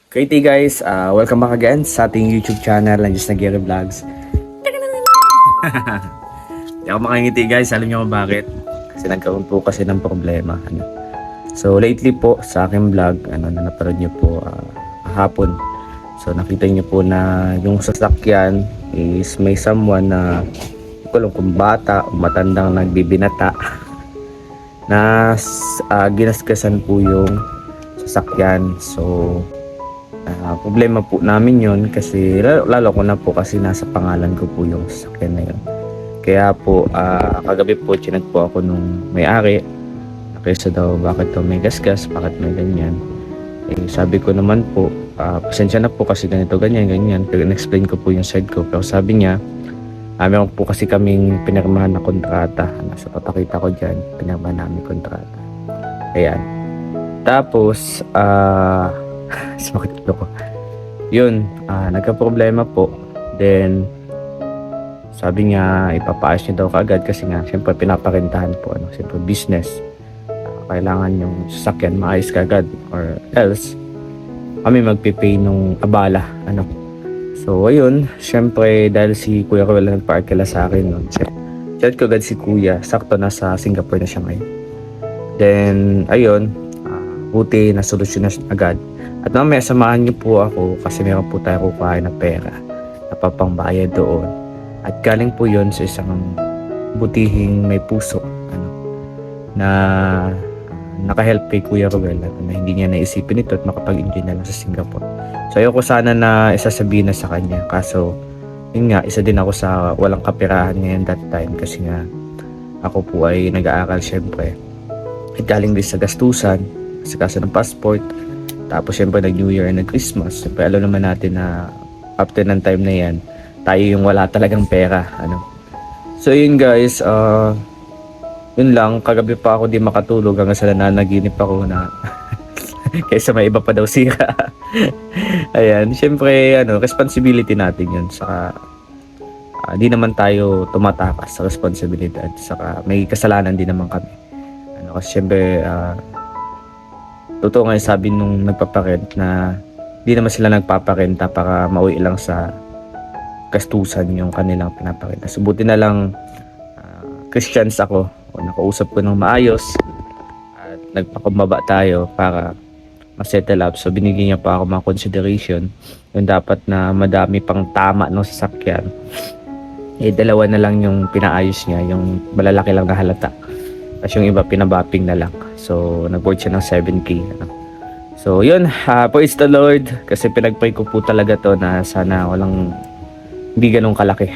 Great guys, welcome back again sa ating YouTube channel, Lanjus na Gary Vlogs. Hindi ako makangiti guys, alam niyo kung bakit? Kasi nagkaroon po kasi ng problema. So lately po sa aking vlog, na napanood niyo po kahapon. So nakita niyo po na yung sasakyan is may someone na hindi ko alam kung bata o matandang nagbibinata na ginasgasan po yung sasakyan. So problema po namin yon kasi lalo ko na po kasi nasa pangalan ko po yung sasakyan na yun. Kaya po kagabi po chinag po ako nung may-ari kaysa daw bakit daw may gasgas, bakit may ganyan. Sabi ko naman po pasensya na po kasi ganito ganyan. Pero in-explain ko po yung side ko, pero sabi niya meron po kasi kaming pinirmahan na kontrata. Nasa papakita ko dyan, pinirmahan namin kontrata. Ayan. Tapos sumakit ko. Yun, nagka-problema po. Then sabi niya ipapaayos niya daw kaagad kasi nga syempre pinaparentahan po syempre business. Kailangan yung sasakyan maayos kaagad or else kami magpipay nung abala So ayun, syempre dahil si Kuya Ruel nagpa-arkila sa akin noon. Chat ko agad si Kuya, sakto nasa Singapore na siya ngayon. Then ayun, buti na solusyon na agad. At mamaya samahan niyo po ako kasi meron po tayo kukuhain na pera na papangbayad doon. At galing po yon sa isang butihing may puso na nakahelp kay Kuya Ruel na hindi niya naisipin ito at makapag-enjoy na lang sa Singapore. So ayoko sana na isasabihin na sa kanya, kaso yun nga, isa din ako sa walang kapirahan ngayon that time kasi nga ako po ay nag-aaral syempre. At galing din sa gastusan, sa kaso ng passport. Tapos syempre nag-New Year and nag-Christmas. Syempre alam naman natin na after ng time na yan, tayo yung wala talagang pera. So yun guys, yun lang. Kagabi pa ako di makatulog hanggang sa nananaginip ako na kaysa may iba pa daw sira. Ayan, syempre responsibility natin yun. Saka di naman tayo tumatakas sa responsibilidad. Saka may kasalanan din naman kami. Kasi syempre totoo nga sabi nung nagpaparent na di naman sila nagpaparenta para mauwi lang sa gastusan yung kanilang pinaparenta. So buti na lang Christians ako o nakausap ko ng maayos at nagpakumbaba tayo para ma-settle up. So binigyan niya pa ako mga consideration yung dapat na madami pang tama ng sasakyan. Dalawa na lang yung pinaayos niya, yung malalaki lang na halata. Tapos yung iba pinabapping na lang. So nag-board siya ng 7K. So yun, praise the Lord. Kasi pinag-pray ko po talaga to na sana hindi ganun kalaki.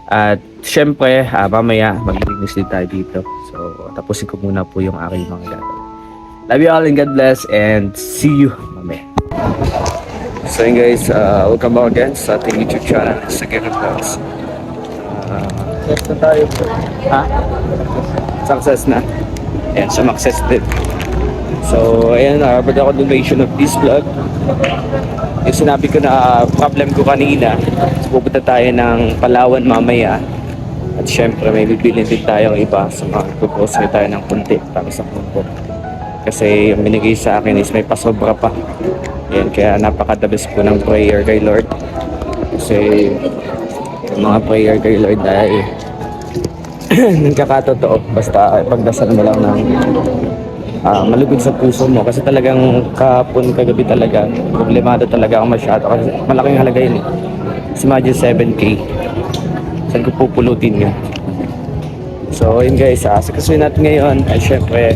At syempre, mamaya maglinis din tayo dito. So tapusin ko muna po yung aking mga gagawin. Love you all and God bless and see you mamaya. So yun guys, welcome back again sa ating YouTube channel sa Gary Vlogs. Yes na tayo. Success na. Ayan, sumakses din. So, ayan, about the continuation of this vlog. Yung sinabi ko na problem ko kanina, so, pupunta tayo ng Palawan mamaya. At syempre, may bibilin din tayong iba. So, mag-grocery tayo ng kunti para sa kumpor. Kasi yung binigay sa akin is may pasobra pa. Ayan, kaya napakadabis po ng prayer kay Lord. Kasi yung mga prayer kay Lord ay nagkakatotoo. Basta pagdasal mo lang ng malugod sa puso mo. Kasi talagang kahapon, kagabi talaga, problemado talaga ako masyado. Kasi malaking halaga yun. Kasi imagine 7K. Saan ko pupulutin yun? So yun guys, sakasuin natin ngayon. Ay syempre,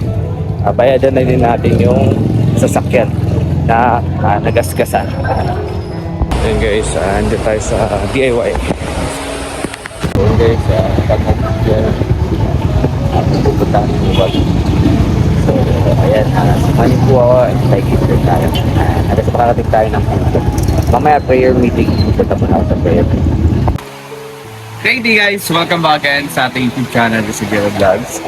bayadan na din natin yung sasakyan na nagasgasan. Yun guys, andito tayo sa DIY. So guys, pupunta kami yung wag. So ayan, samahin po ako at tayo tayo. At sa pakarating tayo ng mamaya prayer meeting. Pupunta po na ako sa prayer meeting. Hey guys, welcome back again sa ating YouTube channel, sa Gary Vlogs.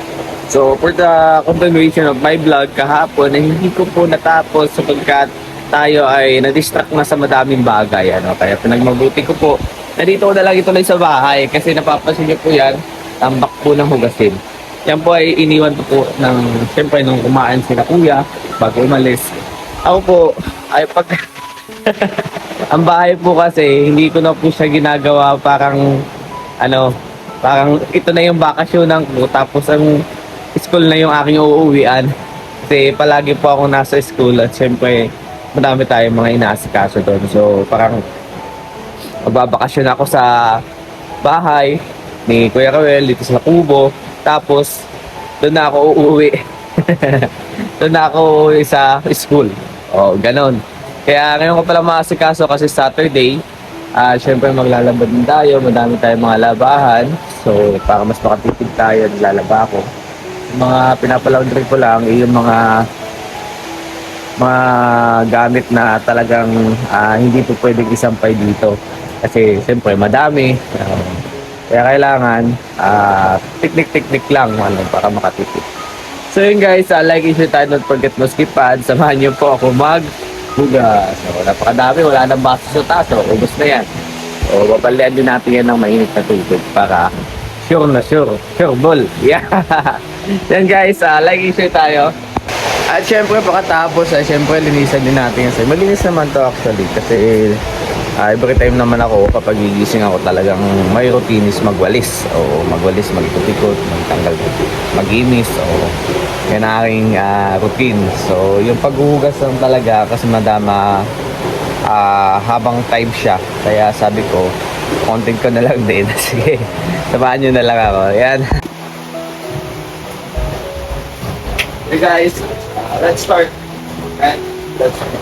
So for the continuation of my vlog kahapon, hindi ko po natapos sapagkat tayo ay na-distract na sa madaming bagay. Kaya pinagmabuti ko po. Nandito ko na lang ituloy sa bahay kasi napapansin niyo po yan, tambak po ng hugasin. Yan po ay iniwan ko po ng, siyempre nung kumain sila kuya bago umalis. Ako po, ay pag ang bahay po kasi hindi ko na po siya ginagawa parang ano, parang ito na yung bakasyonan ko tapos ang school na yung aking uuwian. Kasi palagi po ako nasa school at syempre madami tayong mga inaasikaso doon. So parang magbabakasyon ako sa bahay ni Kuya Rowel dito sa Kubo. Tapos doon na ako uuwi. Doon na ako uuwi sa school. O, ganon. Kaya ngayon ko pala maasikaso kasi Saturday. Syempre maglalaba din tayo, madami tayong mga labahan. So para mas makatipid tayo, naglalaba ako. Yung mga pinapalaundry ko lang, yung mga gamit na talagang hindi po pwedeng isampay dito. Kasi syempre madami. Kaya kailangan tiknik-tiknik lang para makatipid. So yun guys, like and share tayo, don't forget to skip ads. Samahan niyo po ako maghugas. So napakadami, wala nang baso sa taso, ubos na yan. So babalian din natin yan ng mainit na tubig para sure na sure ball. Yeah. Yan guys, like and share tayo. At syempre pagkatapos ay syempre linisan din natin kasi malinis naman to actually kasi every time naman ako kapag gigising ako talagang may routine is magwalis o magwalis, magikot-ikot, magtanggal, maginis o yan ang aking routine. So yung paghuhugas lang talaga kasi madama habang time siya kaya sabi ko content ko na lang din. Sige, samahan nyo na lang ako. Yan. Hey guys, let's start. Okay, let's start.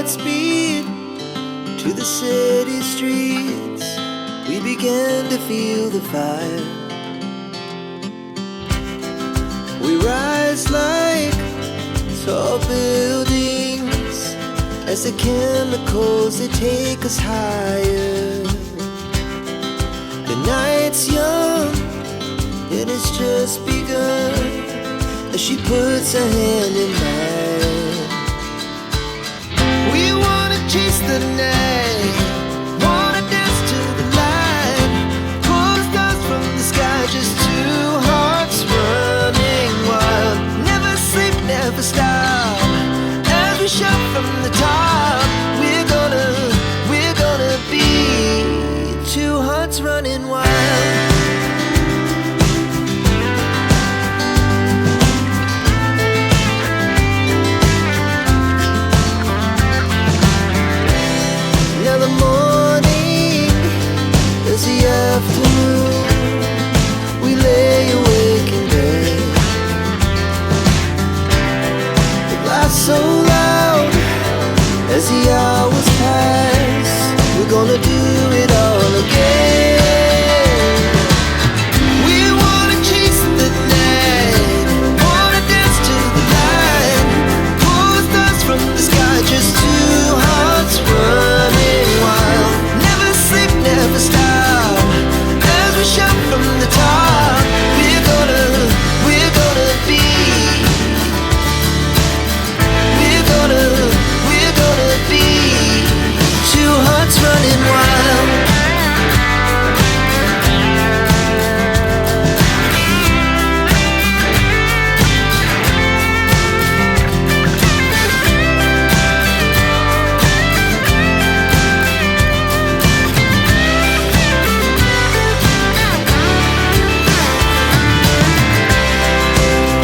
hearts beat to the city streets. We began to feel the fire. We rise like tall buildings as the chemicals, they take us higher. The night's young and it's just begun as she puts her hand in mine. We wanna chase the night, wanna dance to the light, pull the stars from the sky, just two hearts running wild. Never sleep, never stop, as we shout from the top. We're gonna be two hearts running wild. hours pass, we're gonna do it all again. We wanna chase the night, wanna dance to the light, pull the stars from the sky, just two hearts running wild. Never sleep, never stop, as we shout from the top. We're gonna be. We're gonna be two hearts running wild.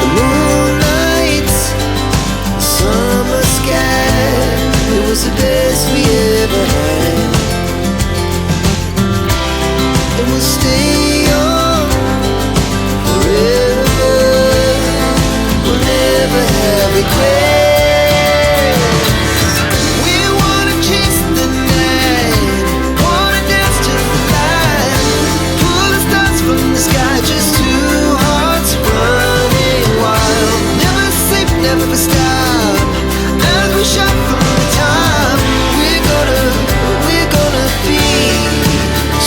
The moonlight, summer sky, it was the best we ever had. And we'll stay young forever, we'll never have regrets. We wanna chase the night, wanna dance to the light, pull the stars from the sky, just two hearts running wild. Never sleep, never stop, as we shout from the top. We're gonna be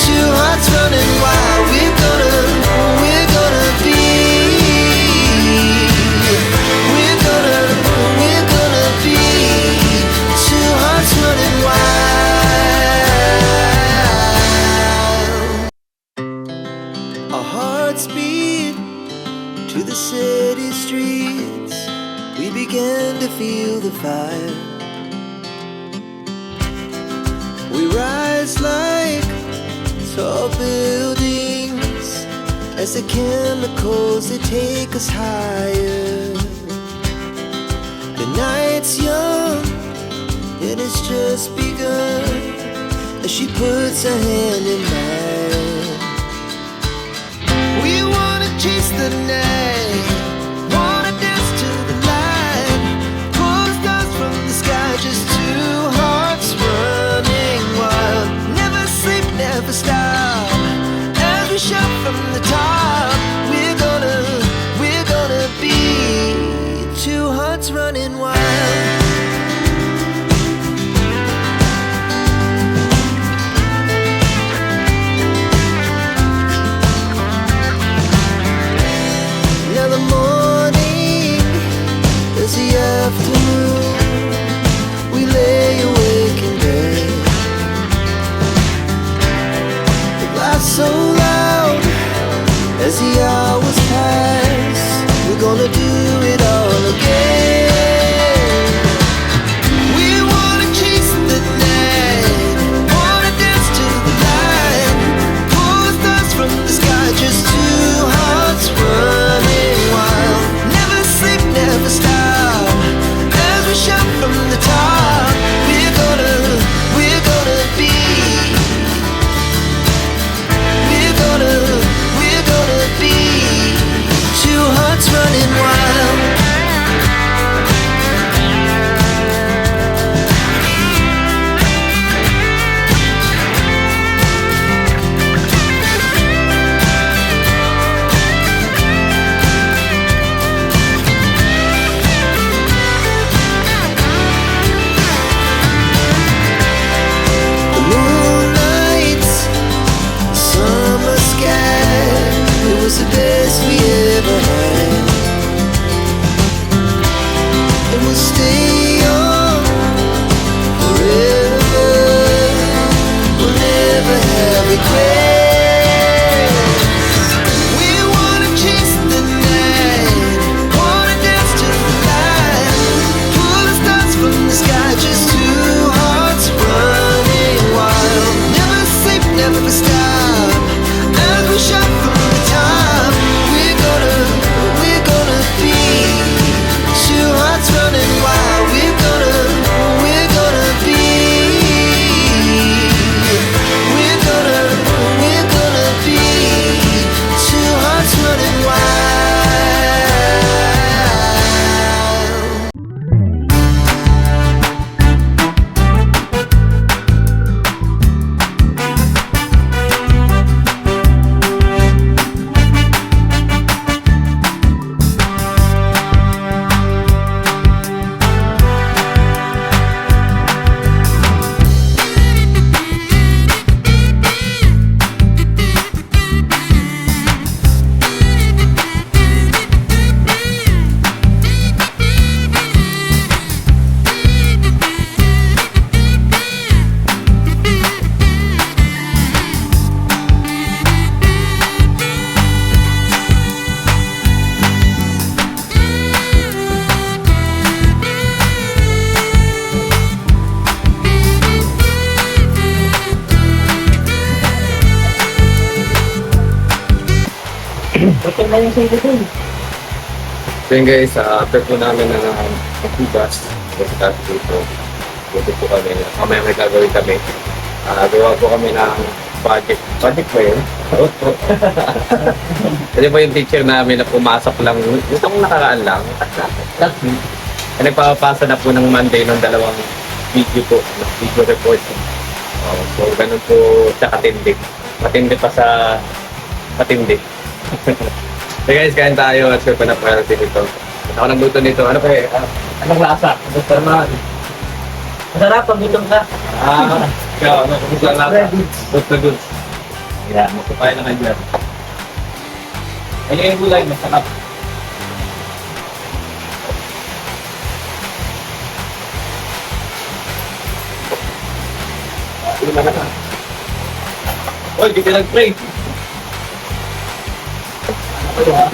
two hearts running wild. We're gonna be. We're gonna be two hearts running wild. Our hearts beat to the city streets. We began to feel the fire. We rise like tall buildings as the chemicals, they take us higher. The night's young and it's just begun as she puts her hand in mine. We wanna chase the night, wanna dance to the light, pull the stars from the sky, just two hearts running wild. Never sleep, never stop, as we shout from the top. We're gonna be two hearts running wild. Now the morning is the afternoon. We lay awake in bed. The laughs so loud as the hours pass. We're gonna do it all again. We wanna chase the night, wanna dance to the light, pull the stars from the sky, just two hearts running wild. Never sleep, never stop, as we shout from the top. We're gonna be. We're gonna be two hearts running wild. The moonlight, summer sky, it was the best we ever had. And we'll stay young forever, we'll never have regrets. We wanna chase the night, wanna dance to the light, pull the stars from the sky, just two hearts running wild. Never sleep, never stop, as we shout from the top. We're gonna be two hearts running wild. We're gonna be. We're gonna be two hearts running wild. Bukod na yung sili dun. So yun guys, after po namin na magbugas, kasi dito, dito po kami, mamaya may gagawin kami. Gawa po kami ng project. Project ba yun? Kasi po yung teacher namin na pumasok lang, itong nakaraan lang, last week. Nagpapasa na po ng Monday ng dalawang video po, video report. So ganun po siya katindi. Matindi pa sa patindi. So guys, kain tayo at sure pa na priority nito. Ako nagluto nito. Ano pa eh? Anong lasa? Gusto naman. Masarap pag gutom ka. Ikaw, ano? Gusto ang lasa? Gusto good. Yeah, magpapain na kayo dyan. Ayun yung gulay, masarap. Oy, di ka nag-pray. Ano ba?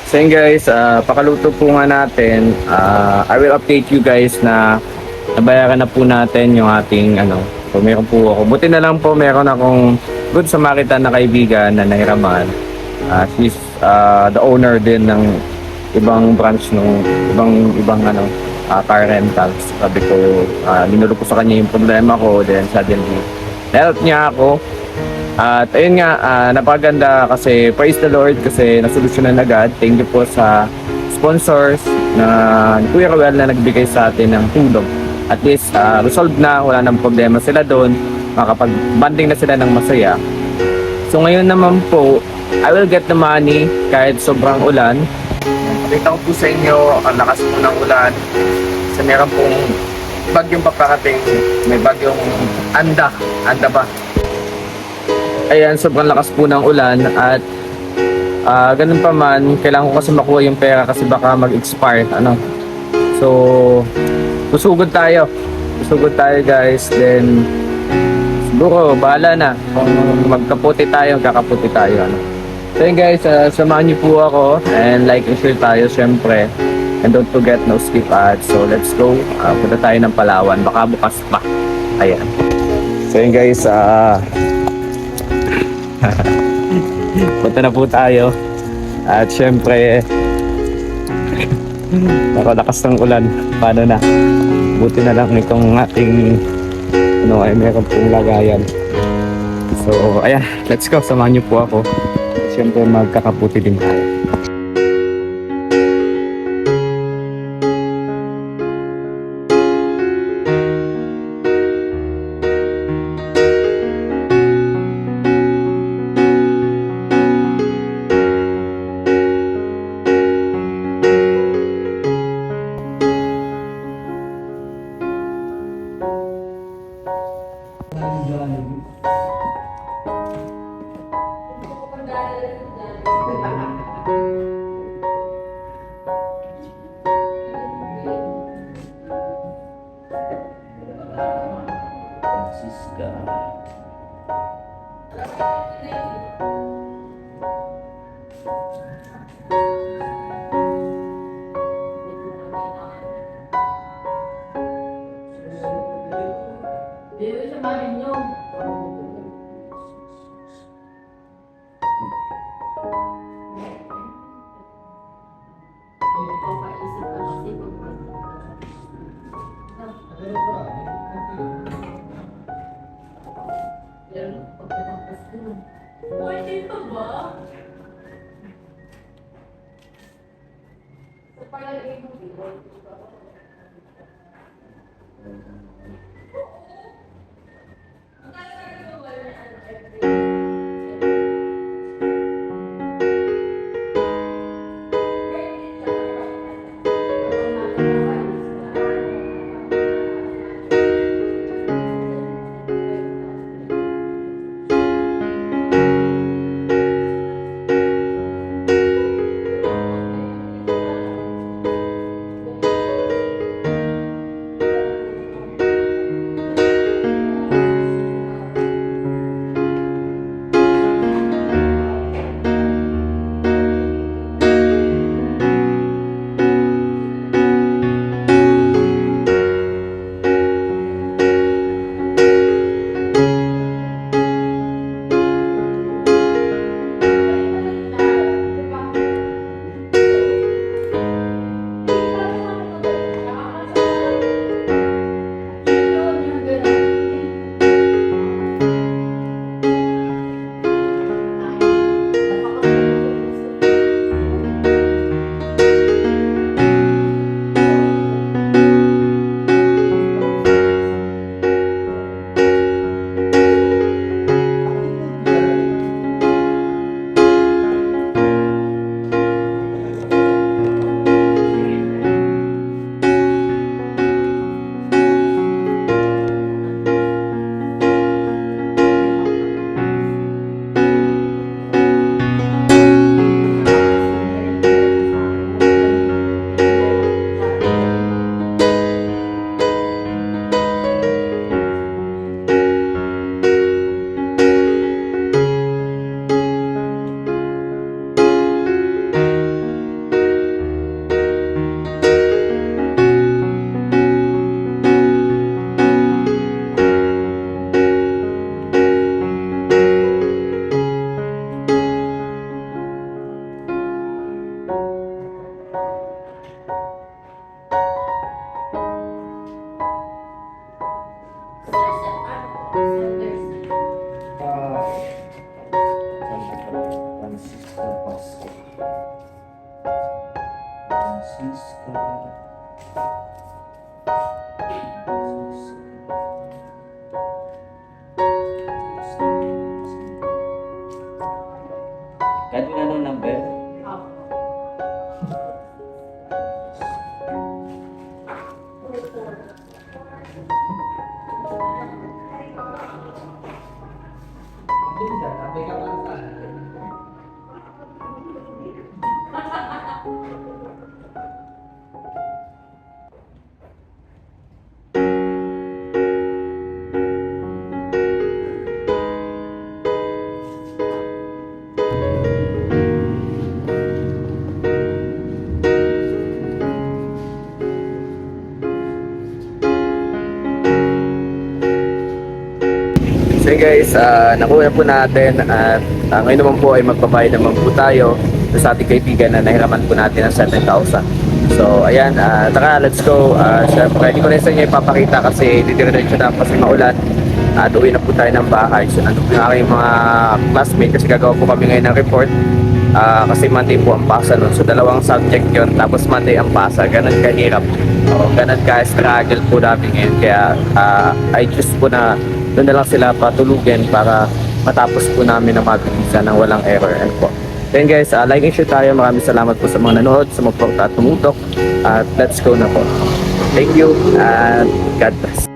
So yun guys, pakaluto po nga natin. I will update you guys na nabayaran na po natin yung ating so meron po ako. Buti na lang po meron akong good Samaritan na kaibigan na nahiraman. She's the owner din ng ibang branch ng ibang car rentals. Sabi ko, linulog ko sa kanya yung problema ko, then suddenly help niya ako. At ayun nga, napakaganda kasi praise the Lord kasi nasolusyonan agad. Thank you po sa sponsors na Kuya Ruel na nagbigay sa atin ng tulong. At least resolved na, wala nang problema sila doon. Makapag-banding na sila ng masaya. So ngayon naman po, I will get the money kahit sobrang ulan. Pakita ko po sa inyo, ang lakas po ng ulan. Kasi meron pong bagyong paparating. May bagyong Anda ba? Ayan, sobrang lakas po ng ulan at ganun pa man, kailangan ko kasi makuha yung pera kasi baka mag-expire. So, susugod tayo guys. Then, siguro, bahala na. Kung magkaputi tayo, kakaputi tayo. So yun guys, samahan niyo po ako and like and share tayo syempre. And don't forget, no skip ads. So, let's go. Punta tayo ng Palawan. Baka bukas pa. Ayan. So yun guys, punta na po tayo at syempre nakalakas ng ulan, paano na, buti na lang itong ating ay meron pong lagayan. So ayan, let's go, samahan niyo po ako at syempre magkakaputi din tayo. Pwede pa ba? Sa palagay mo, Kahit may anong number? So guys, nakuha po natin at ngayon naman po ay magbabayad naman po tayo sa ating kaibigan na nahiraman po natin ng 7,000. So ayan, tara, let's go. Siyempre, hindi ko rin sa inyo ipapakita kasi ditiradensyo na kasi maulan at uwi na po tayo ng bahay. So nandun po yung aking mga classmate kasi gagawa po kami ngayon ng report kasi Monday po ang pasa nun. So dalawang subject yon tapos Monday ang pasa. Ganun kahirap. Ganun ka-struggle po namin ngayon. Kaya I choose po na doon na lang sila patulugin para matapos po namin na mabilisan ng walang error and po. Then guys, like and share tayo. Maraming salamat po sa mga nanood, sa mga at tumutok. At let's go na po. Thank you and God bless.